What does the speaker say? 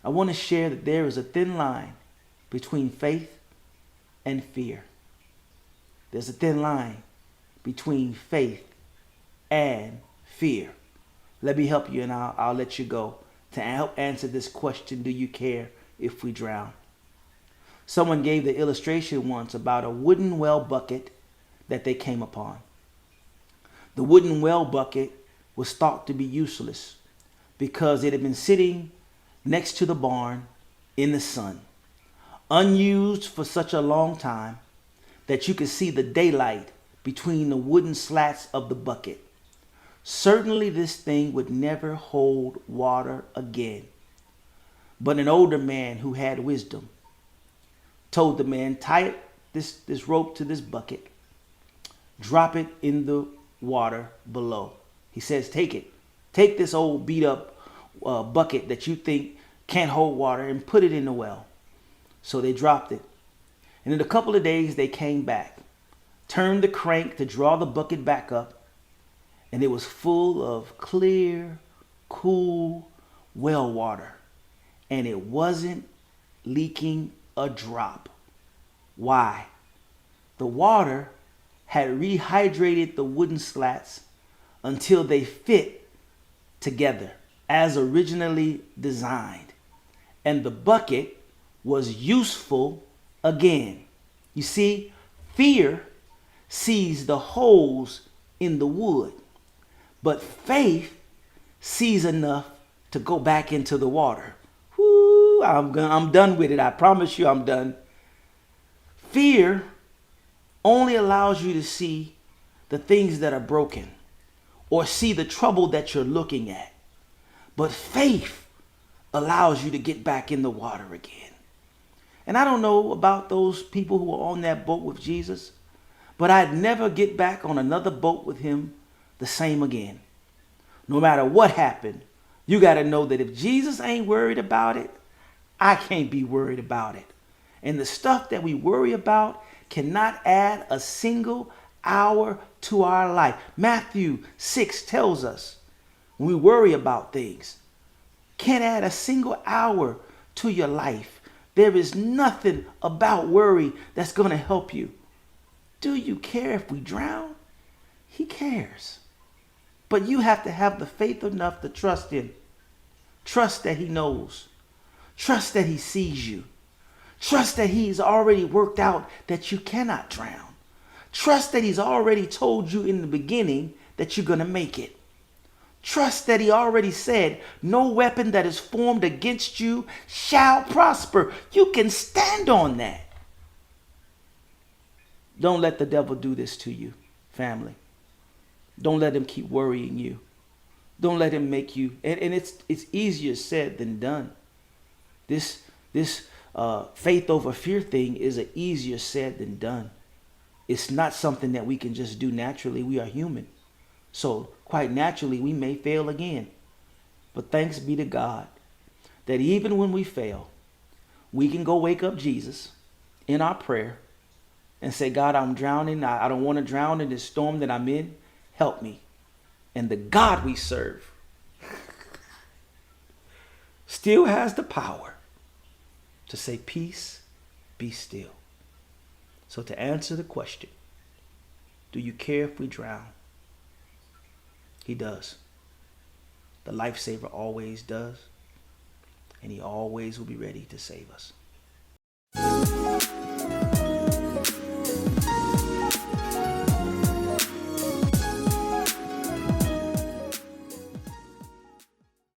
I want to share that there is a thin line between faith and fear. There's a thin line between faith and fear. Let me help you, and I'll let you go to help answer this question: do you care if we drown? Someone gave the illustration once about a wooden well bucket that they came upon. The wooden well bucket was thought to be useless because it had been sitting next to the barn in the sun, unused for such a long time that you could see the daylight between the wooden slats of the bucket. Certainly this thing would never hold water again. But an older man who had wisdom told the man, tie this rope to this bucket, drop it in the water below. He says, take it. Take this old beat up bucket that you think can't hold water and put it in the well. So they dropped it. And in a couple of days, they came back, turned the crank to draw the bucket back up, and it was full of clear, cool well water. And it wasn't leaking a drop. Why? The water had rehydrated the wooden slats until they fit together as originally designed. And the bucket was useful again. You see, fear sees the holes in the wood, but faith sees enough to go back into the water. Whoo, I'm done with it. I promise you I'm done. Fear only allows you to see the things that are broken or see the trouble that you're looking at. But faith allows you to get back in the water again. And I don't know about those people who were on that boat with Jesus, but I'd never get back on another boat with him the same again. No matter what happened, you got to know that if Jesus ain't worried about it, I can't be worried about it. And the stuff that we worry about cannot add a single hour to our life. Matthew 6 tells us when we worry about things, can't add a single hour to your life. There is nothing about worry that's going to help you. Do you care if we drown? He cares. But you have to have the faith enough to trust him. Trust that he knows. Trust that he sees you. Trust that he's already worked out that you cannot drown. Trust that he's already told you in the beginning that you're going to make it. Trust that he already said, no weapon that is formed against you shall prosper. You can stand on that. Don't let the devil do this to you, family. Don't let him keep worrying you. Don't let him make you, and it's easier said than done. This faith over fear thing is easier said than done. It's not something that we can just do naturally. We are human. So quite naturally, we may fail again. But thanks be to God that even when we fail, we can go wake up Jesus in our prayer and say, God, I'm drowning. I don't want to drown in this storm that I'm in. Help me. And the God we serve still has the power to say, peace, be still. So to answer the question, do you care if we drown? He does. The lifesaver always does. And he always will be ready to save us.